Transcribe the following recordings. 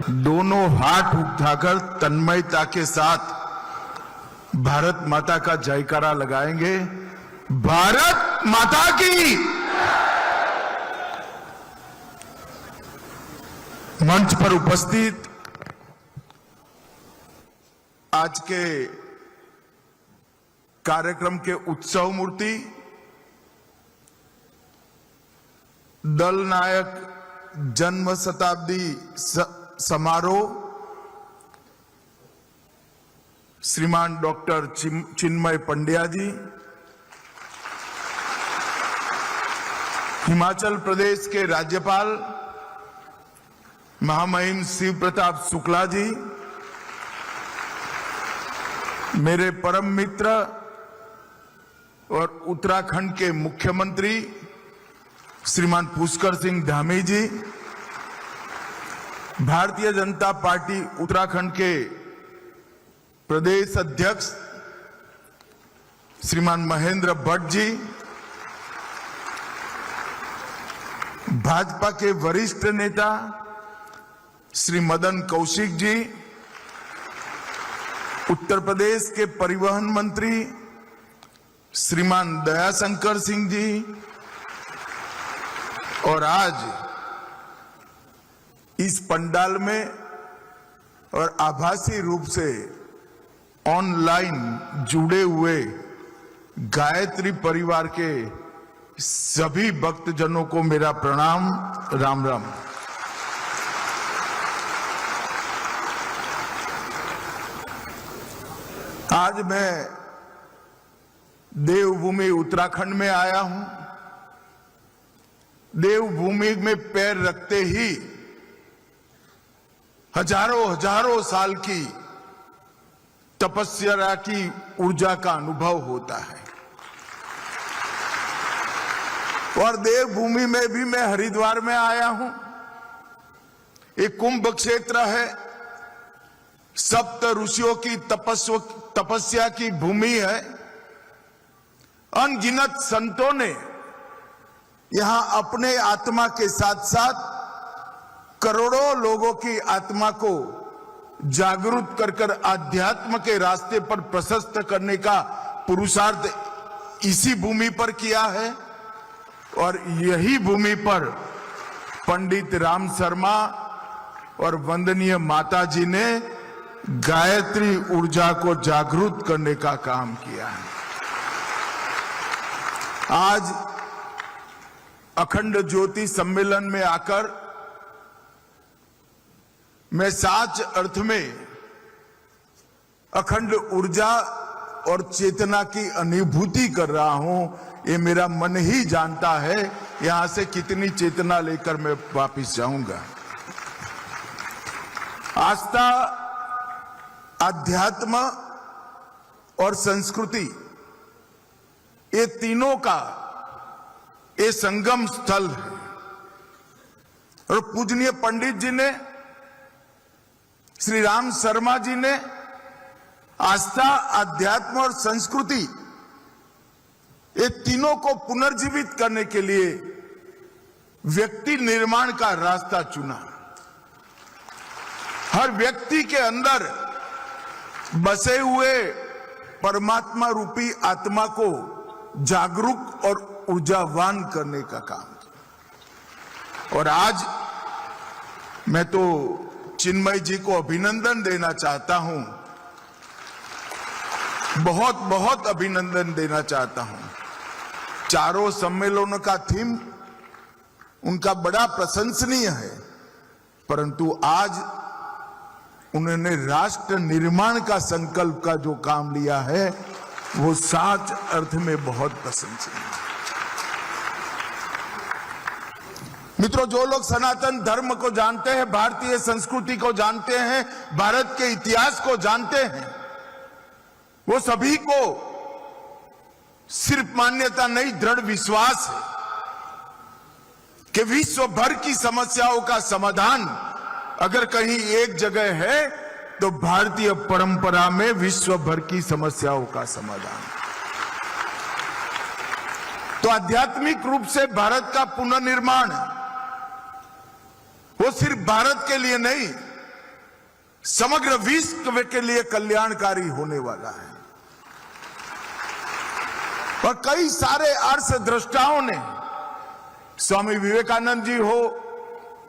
दोनों हाथ उठाकर तन्मयता के साथ भारत माता का जयकारा लगाएंगे। भारत माता की। मंच पर उपस्थित आज के कार्यक्रम के उत्सव मूर्ति, दल नायक जन्म शताब्दी समारोह श्रीमान डॉक्टर चिन्मय पंड्या जी, हिमाचल प्रदेश के राज्यपाल महामहिम शिव प्रताप शुक्ला जी, मेरे परम मित्र और उत्तराखंड के मुख्यमंत्री श्रीमान पुष्कर सिंह धामी जी, भारतीय जनता पार्टी उत्तराखंड के प्रदेश अध्यक्ष श्रीमान महेंद्र भट्ट जी, भाजपा के वरिष्ठ नेता श्री मदन कौशिक जी, उत्तर प्रदेश के परिवहन मंत्री श्रीमान दयाशंकर सिंह जी, और आज इस पंडाल में और आभासी रूप से ऑनलाइन जुड़े हुए गायत्री परिवार के सभी भक्तजनों को मेरा प्रणाम, राम राम। आज मैं देवभूमि उत्तराखंड में आया हूं। देवभूमि में पैर रखते ही हजारों साल की तपस्या की ऊर्जा का अनुभव होता है। और देवभूमि में भी मैं हरिद्वार में आया हूं। एक कुंभ क्षेत्र है, सप्त ऋषियों की तपस्या की भूमि है। अनगिनत संतों ने यहां अपने आत्मा के साथ साथ करोड़ों लोगों की आत्मा को जागरूक कर आध्यात्म के रास्ते पर प्रशस्त करने का पुरुषार्थ इसी भूमि पर किया है। और यही भूमि पर पंडित राम शर्मा और वंदनीय माता जी ने गायत्री ऊर्जा को जागरूक करने का काम किया है। आज अखंड ज्योति सम्मेलन में आकर मैं सच अर्थ में अखंड ऊर्जा और चेतना की अनुभूति कर रहा हूं। ये मेरा मन ही जानता है यहां से कितनी चेतना लेकर मैं वापस जाऊंगा। आस्था, अध्यात्म और संस्कृति, ये तीनों का ये संगम स्थल है। और पूजनीय पंडित जी ने, श्री राम शर्मा जी ने आस्था, अध्यात्म और संस्कृति, ये तीनों को पुनर्जीवित करने के लिए व्यक्ति निर्माण का रास्ता चुना। हर व्यक्ति के अंदर बसे हुए परमात्मा रूपी आत्मा को जागरूक और ऊर्जावान करने का काम किया। और आज मैं तो चिन्मय जी को अभिनंदन देना चाहता हूं, बहुत बहुत अभिनंदन देना चाहता हूं। चारों सम्मेलनों का थीम उनका बड़ा प्रशंसनीय है, परंतु आज उन्होंने राष्ट्र निर्माण का संकल्प का जो काम लिया है वो सच अर्थ में बहुत प्रशंसनीय है। मित्रों, जो लोग सनातन धर्म को जानते हैं, भारतीय संस्कृति को जानते हैं, भारत के इतिहास को जानते हैं, वो सभी को सिर्फ मान्यता नहीं, दृढ़ विश्वास है कि विश्व भर की समस्याओं का समाधान अगर कहीं एक जगह है तो भारतीय परंपरा में विश्व भर की समस्याओं का समाधान। तो आध्यात्मिक रूप से भारत का पुनर्निर्माण वो सिर्फ भारत के लिए नहीं, समग्र विश्व के लिए कल्याणकारी होने वाला है। और कई सारे अर्थदृष्टाओं ने, स्वामी विवेकानंद जी हो,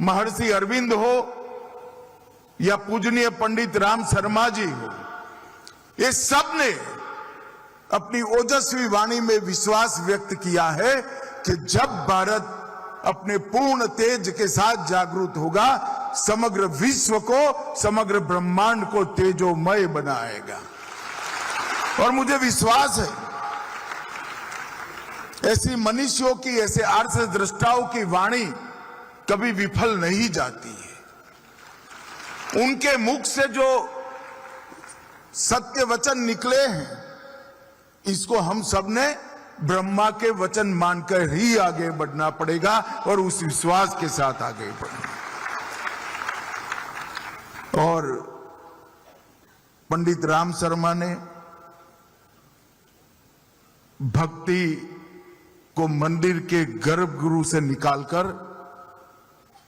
महर्षि अरविंद हो या पूजनीय पंडित राम शर्मा जी हो, ये सब ने अपनी ओजस्वी वाणी में विश्वास व्यक्त किया है कि जब भारत अपने पूर्ण तेज के साथ जागरूक होगा, समग्र विश्व को, समग्र ब्रह्मांड को तेजोमय बनाएगा। और मुझे विश्वास है ऐसी मनुष्यों की, ऐसे अर्थदृष्टाओं की वाणी कभी विफल नहीं जाती है। उनके मुख से जो सत्य वचन निकले हैं, इसको हम सब ने ब्रह्मा के वचन मानकर ही आगे बढ़ना पड़ेगा और उस विश्वास के साथ आगे बढ़ना। और पंडित राम शर्मा ने भक्ति को मंदिर के गर्भगृह से निकालकर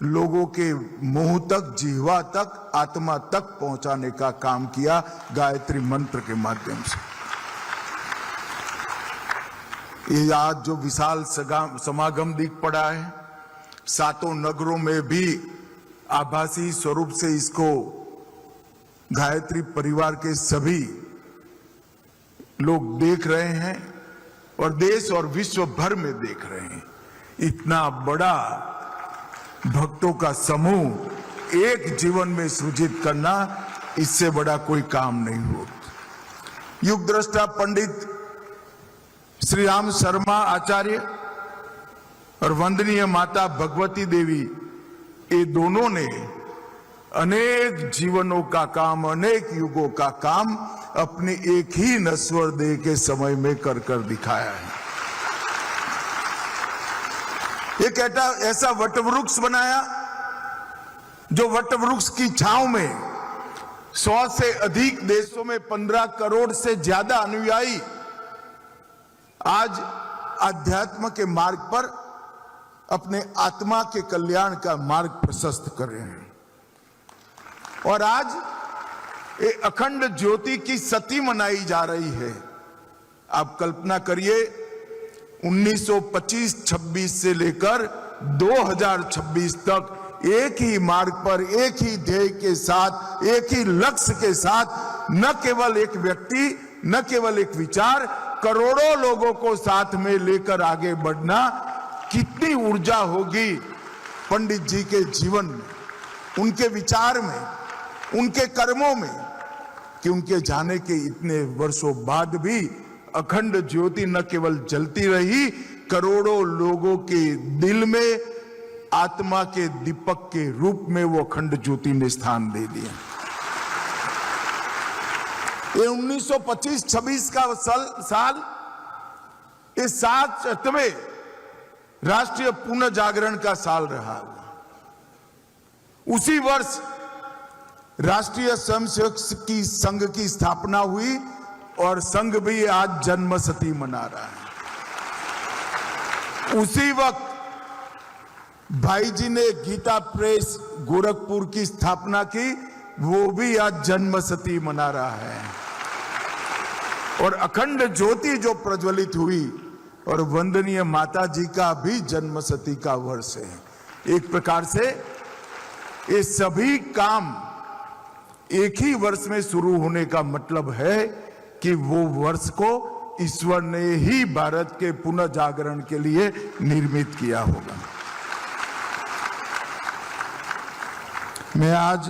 लोगों के मुंह तक, जिह्वा तक, आत्मा तक पहुंचाने का काम किया गायत्री मंत्र के माध्यम से। ये आज जो विशाल समागम दिख पड़ा है, सातों नगरों में भी आभासी स्वरूप से इसको गायत्री परिवार के सभी लोग देख रहे हैं और देश और विश्व भर में देख रहे हैं। इतना बड़ा भक्तों का समूह एक जीवन में सृजित करना, इससे बड़ा कोई काम नहीं हो। युग दृष्टा पंडित श्री राम शर्मा आचार्य और वंदनीय माता भगवती देवी, ये दोनों ने अनेक जीवनों का काम, अनेक युगों का काम अपने एक ही नश्वर देह के समय में कर कर दिखाया है। एक ऐसा वटवृक्ष बनाया जो वटवृक्ष की छांव में 100 से अधिक देशों में 15 करोड़ से ज्यादा अनुयायी आज अध्यात्म के मार्ग पर अपने आत्मा के कल्याण का मार्ग प्रशस्त कर रहे हैं। और आज ये अखंड ज्योति की सती मनाई जा रही है। आप कल्पना करिए, 1925-26 से लेकर 2026 तक एक ही मार्ग पर, एक ही ध्येय के साथ, एक ही लक्ष्य के साथ, न केवल एक व्यक्ति, न केवल एक विचार, करोड़ों लोगों को साथ में लेकर आगे बढ़ना, कितनी ऊर्जा होगी पंडित जी के जीवन में, उनके विचार में, उनके कर्मों में, कि उनके जाने के इतने वर्षों बाद भी अखंड ज्योति न केवल जलती रही, करोड़ों लोगों के दिल में आत्मा के दीपक के रूप में वो अखंड ज्योति ने स्थान दे दिया। ये 1925-26 का साल, इस 7वें राष्ट्रीय पुनः जागरण का साल रहा। उसी वर्ष राष्ट्रीय स्वयंसेवक की संघ की स्थापना हुई और संघ भी आज जन्मशती मना रहा है। उसी वक्त भाई जी ने गीता प्रेस गोरखपुर की स्थापना की, वो भी आज जन्मशती मना रहा है। और अखंड ज्योति जो प्रज्वलित हुई, और वंदनीय माता जी का भी जन्मशती का वर्ष है। एक प्रकार से ये सभी काम एक ही वर्ष में शुरू होने का मतलब है कि वो वर्ष को ईश्वर ने ही भारत के पुनः जागरण के लिए निर्मित किया होगा। मैं आज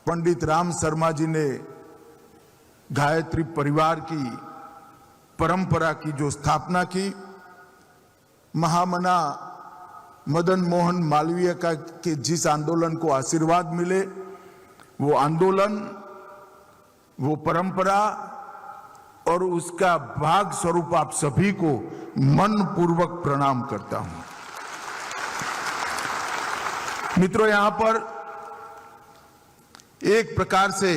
पंडित राम शर्मा जी ने गायत्री परिवार की परंपरा की जो स्थापना की, महामना मदन मोहन मालवीय का के जिस आंदोलन को आशीर्वाद मिले, वो आंदोलन, वो परंपरा और उसका भाग स्वरूप आप सभी को मन पूर्वक प्रणाम करता हूं। मित्रों, यहां पर एक प्रकार से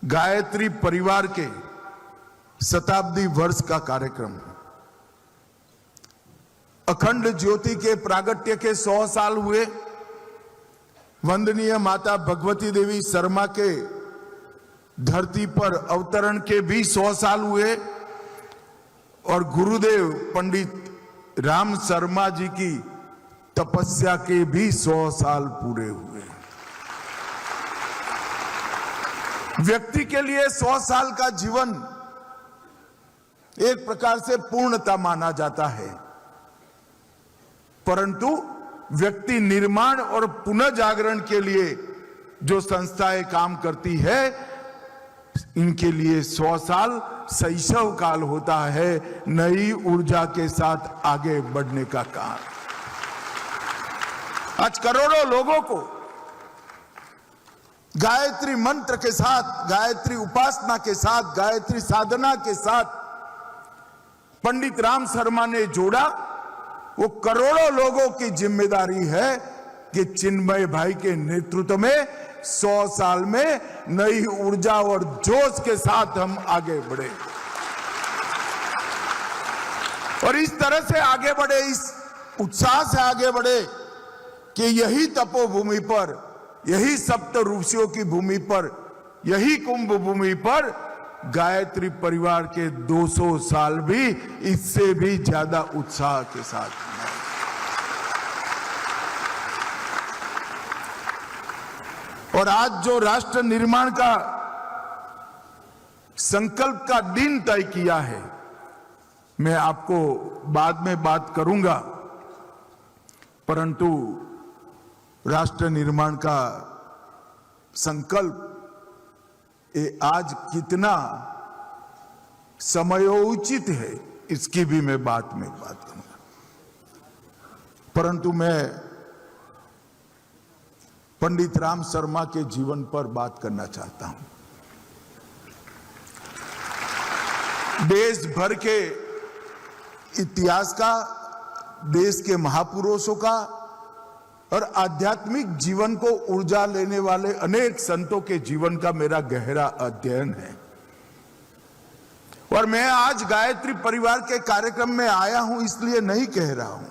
गायत्री परिवार के शताब्दी वर्ष का कार्यक्रम है। अखंड ज्योति के प्रागट्य के 100 साल हुए, वंदनीय माता भगवती देवी शर्मा के धरती पर अवतरण के भी 100 साल हुए और गुरुदेव पंडित राम शर्मा जी की तपस्या के भी 100 साल पूरे हुए। व्यक्ति के लिए 100 साल का जीवन एक प्रकार से पूर्णता माना जाता है, परंतु व्यक्ति निर्माण और पुनः जागरण के लिए जो संस्थाएं काम करती है, इनके लिए 100 साल शैशव काल होता है, नई ऊर्जा के साथ आगे बढ़ने का काल। आज करोड़ों लोगों को गायत्री मंत्र के साथ, गायत्री उपासना के साथ, गायत्री साधना के साथ पंडित राम शर्मा ने जोड़ा। वो करोड़ों लोगों की जिम्मेदारी है कि चिन्मय भाई के नेतृत्व में 100 साल में नई ऊर्जा और जोश के साथ हम आगे बढ़े और इस तरह से आगे बढ़े, इस उत्साह से आगे बढ़े कि यही तपोभूमि पर, यही सप्त ऋषियों की भूमि पर, यही कुंभ भूमि पर गायत्री परिवार के 200 साल भी इससे भी ज्यादा उत्साह के साथ। और आज जो राष्ट्र निर्माण का संकल्प का दिन तय किया है, मैं आपको बाद में बात करूंगा, परंतु राष्ट्र निर्माण का संकल्प ये आज कितना समयोचित है, इसकी भी मैं बात करूंगा। परंतु मैं पंडित राम शर्मा के जीवन पर बात करना चाहता हूं। देश भर के इतिहास का, देश के महापुरुषों का और आध्यात्मिक जीवन को ऊर्जा लेने वाले अनेक संतों के जीवन का मेरा गहरा अध्ययन है। और मैं आज गायत्री परिवार के कार्यक्रम में आया हूं इसलिए नहीं कह रहा हूं,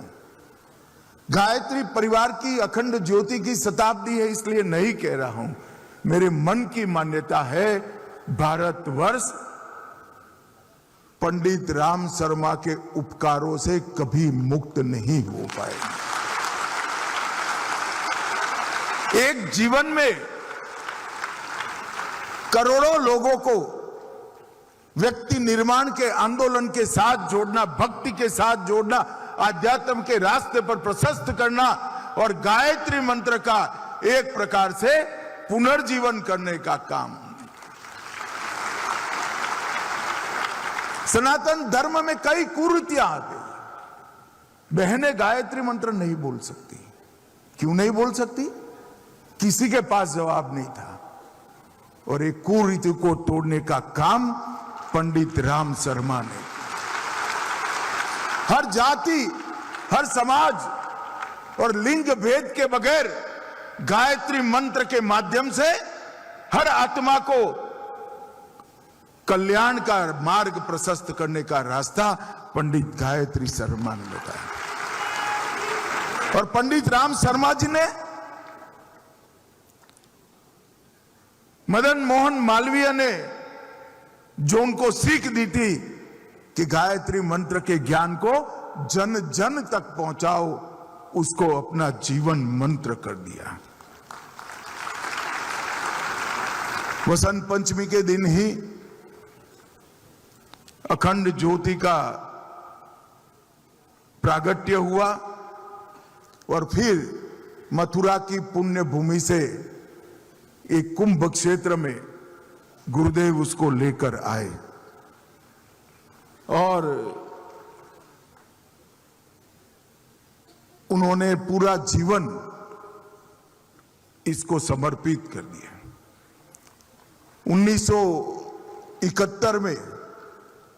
गायत्री परिवार की अखंड ज्योति की शताब्दी है इसलिए नहीं कह रहा हूं। मेरे मन की मान्यता है, भारतवर्ष पंडित राम शर्मा के उपकारों से कभी मुक्त नहीं हो पाएगा। एक जीवन में करोड़ों लोगों को व्यक्ति निर्माण के आंदोलन के साथ जोड़ना, भक्ति के साथ जोड़ना, आध्यात्म के रास्ते पर प्रशस्त करना और गायत्री मंत्र का एक प्रकार से पुनर्जीवन करने का काम। सनातन धर्म में कई कुरीतियां आ गई। बहनें गायत्री मंत्र नहीं बोल सकती। क्यों नहीं बोल सकती? किसी के पास जवाब नहीं था और एक कुरीति को तोड़ने का काम पंडित राम शर्मा ने। हर जाति, हर समाज और लिंग भेद के बगैर गायत्री मंत्र के माध्यम से हर आत्मा को कल्याण का मार्ग प्रशस्त करने का रास्ता पंडित गायत्री शर्मा ने बताया। और पंडित राम शर्मा जी ने मदन मोहन मालवीय ने जो उनको सीख दी थी कि गायत्री मंत्र के ज्ञान को जन जन तक पहुंचाओ, उसको अपना जीवन मंत्र कर दिया। वसंत पंचमी के दिन ही अखंड ज्योति का प्रागट्य हुआ और फिर मथुरा की पुण्य भूमि से एक कुंभ क्षेत्र में गुरुदेव उसको लेकर आए और उन्होंने पूरा जीवन इसको समर्पित कर दिया। 1971 में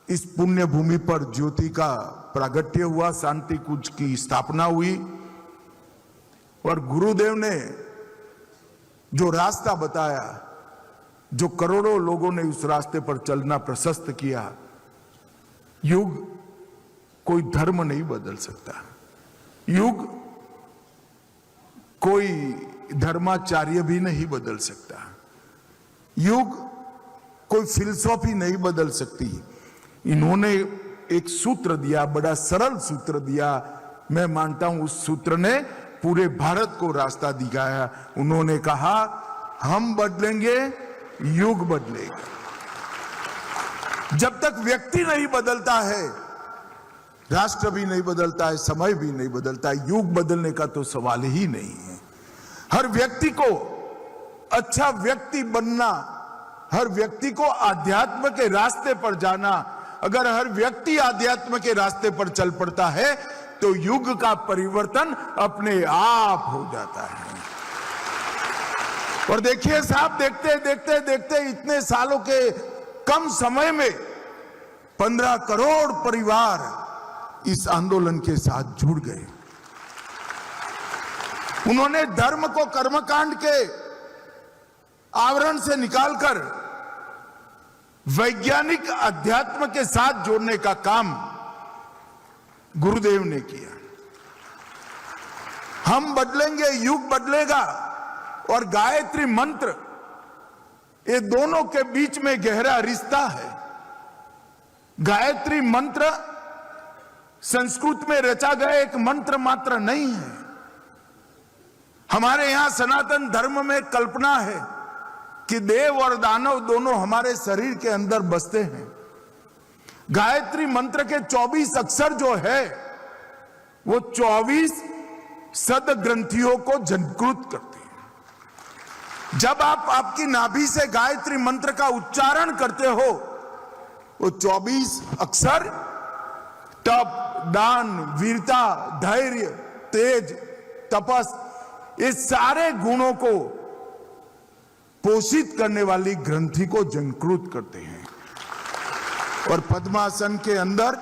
इस पुण्य भूमि पर ज्योति का प्रागट्य हुआ, शांति कुंज की स्थापना हुई और गुरुदेव ने जो रास्ता बताया, जो करोड़ों लोगों ने उस रास्ते पर चलना प्रशस्त किया। युग कोई धर्म नहीं बदल सकता, युग कोई धर्माचार्य भी नहीं बदल सकता, युग कोई फिलसॉफी नहीं बदल सकती। इन्होंने एक सूत्र दिया, बड़ा सरल सूत्र दिया, मैं मानता हूं उस सूत्र ने पूरे भारत को रास्ता दिखाया। उन्होंने कहा हम बदलेंगे, युग बदलेगा। जब तक व्यक्ति नहीं बदलता है, राष्ट्र भी नहीं बदलता है, समय भी नहीं बदलता है, युग बदलने का तो सवाल ही नहीं है। हर व्यक्ति को अच्छा व्यक्ति बनना, हर व्यक्ति को आध्यात्म के रास्ते पर जाना, अगर हर व्यक्ति आध्यात्म के रास्ते पर चल पड़ता है तो युग का परिवर्तन अपने आप हो जाता है। और देखिए साहब, देखते देखते देखते इतने सालों के कम समय में 15 करोड़ परिवार इस आंदोलन के साथ जुड़ गए। उन्होंने धर्म को कर्मकांड के आवरण से निकालकर वैज्ञानिक अध्यात्म के साथ जोड़ने का काम गुरुदेव ने किया। हम बदलेंगे, युग बदलेगा। और गायत्री मंत्र, ये दोनों के बीच में गहरा रिश्ता है। गायत्री मंत्र संस्कृत में रचा गया एक मंत्र मात्र नहीं है। हमारे यहां सनातन धर्म में कल्पना है कि देव और दानव दोनों हमारे शरीर के अंदर बसते हैं। गायत्री मंत्र के 24 अक्षर जो है वो 24 सद ग्रंथियों को झंकृत करते हैं। जब आप आपकी नाभि से गायत्री मंत्र का उच्चारण करते हो, वो 24 अक्षर तप, दान, वीरता, धैर्य, तेज, तपस, ये सारे गुणों को पोषित करने वाली ग्रंथि को झंकृत करते हैं। और पद्मासन के अंदर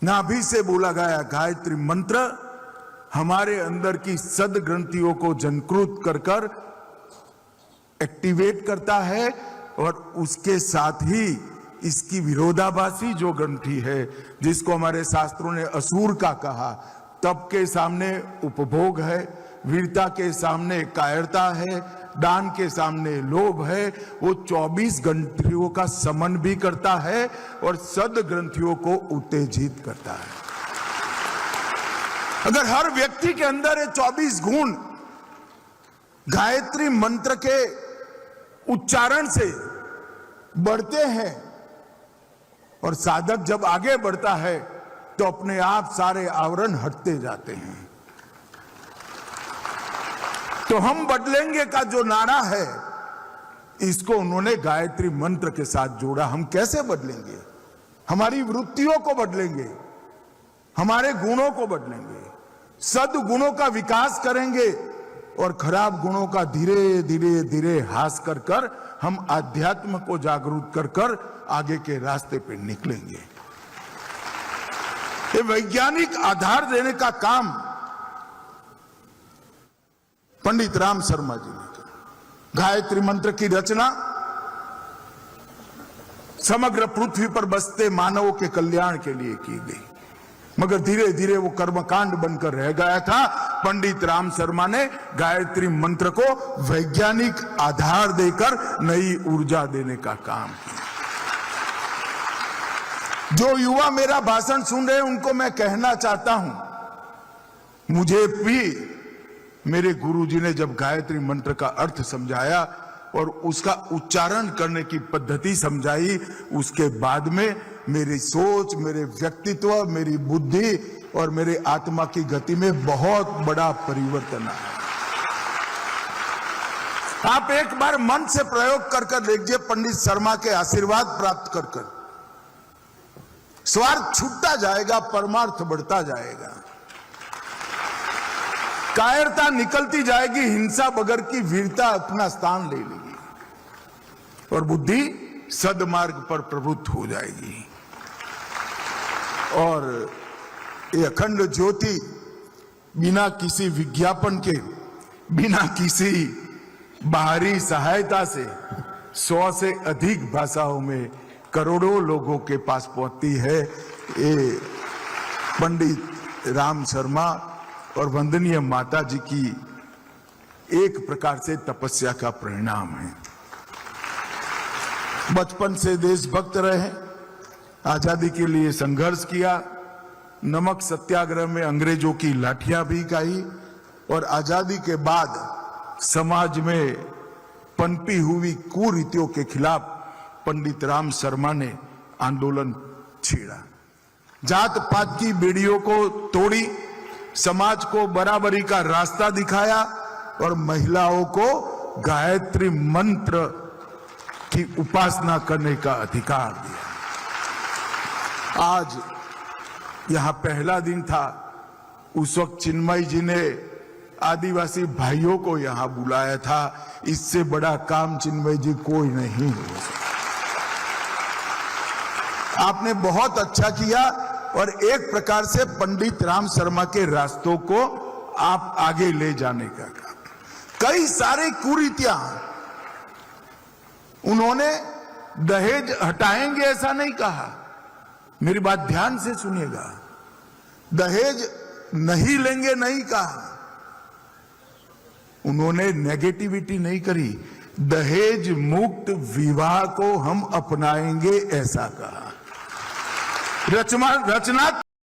नाभि से बोला गया गायत्री मंत्र हमारे अंदर की सद ग्रंथियों को झंकृत कर कर एक्टिवेट करता है। और उसके साथ ही इसकी विरोधाभासी जो ग्रंथि है, जिसको हमारे शास्त्रों ने असुर का कहा, तप के सामने उपभोग है, वीरता के सामने कायरता है, दान के सामने लोभ है, वो 24 ग्रंथियों का समन भी करता है और सद ग्रंथियों को उत्तेजित करता है। अगर हर व्यक्ति के अंदर ये 24 गुण गायत्री मंत्र के उच्चारण से बढ़ते हैं और साधक जब आगे बढ़ता है तो अपने आप सारे आवरण हटते जाते हैं। तो हम बदलेंगे का जो नारा है, इसको उन्होंने गायत्री मंत्र के साथ जोड़ा। हम कैसे बदलेंगे? हमारी वृत्तियों को बदलेंगे, हमारे गुणों को बदलेंगे, सद्गुणों का विकास करेंगे और खराब गुणों का धीरे धीरे धीरे ह्रास कर कर हम आध्यात्म को जागरूक कर कर आगे के रास्ते पे निकलेंगे। ये वैज्ञानिक आधार देने का काम पंडित राम शर्मा जी ने किया। गायत्री मंत्र की रचना समग्र पृथ्वी पर बसते मानवों के कल्याण के लिए की गई, मगर धीरे धीरे वो कर्मकांड बनकर रह गया था। पंडित राम शर्मा ने गायत्री मंत्र को वैज्ञानिक आधार देकर नई ऊर्जा देने का काम किया। जो युवा मेरा भाषण सुन रहे हैं उनको मैं कहना चाहता हूं, मुझे भी मेरे गुरुजी ने जब गायत्री मंत्र का अर्थ समझाया और उसका उच्चारण करने की पद्धति समझाई, उसके बाद में मेरी सोच, मेरे व्यक्तित्व, मेरी बुद्धि और मेरे आत्मा की गति में बहुत बड़ा परिवर्तन आया। आप एक बार मन से प्रयोग कर कर देखिए, पंडित शर्मा के आशीर्वाद प्राप्त कर कर स्वार्थ छूटता जाएगा, परमार्थ बढ़ता जाएगा, कायरता निकलती जाएगी, हिंसा बगैर की वीरता अपना स्थान ले लेगी और बुद्धि सदमार्ग पर प्रवृत्त हो जाएगी। और ये अखंड ज्योति बिना किसी विज्ञापन के, बिना किसी बाहरी सहायता से 100 से अधिक भाषाओं में करोड़ों लोगों के पास पहुंचती है। ये पंडित राम शर्मा और वंदनीय माता जी की एक प्रकार से तपस्या का परिणाम है। बचपन से देशभक्त रहे, आजादी के लिए संघर्ष किया, नमक सत्याग्रह में अंग्रेजों की लाठियां भी खाई और आजादी के बाद समाज में पनपी हुई कुरीतियों के खिलाफ पंडित राम शर्मा ने आंदोलन छेड़ा, जात पात की बेड़ियों को तोड़ी, समाज को बराबरी का रास्ता दिखाया और महिलाओं को गायत्री मंत्र की उपासना करने का अधिकार दिया। आज यहां पहला दिन था, उस वक्त चिन्मय जी ने आदिवासी भाइयों को यहां बुलाया था। इससे बड़ा काम चिन्मय जी कोई नहीं हो सकता। आपने बहुत अच्छा किया और एक प्रकार से पंडित राम शर्मा के रास्तों को आप आगे ले जाने का काम। कई सारे कुरीतियां, उन्होंने दहेज हटाएंगे ऐसा नहीं कहा, मेरी बात ध्यान से सुनिएगा, दहेज नहीं लेंगे नहीं कहा, उन्होंने नेगेटिविटी नहीं करी, दहेज मुक्त विवाह को हम अपनाएंगे ऐसा कहा। रचनात्मक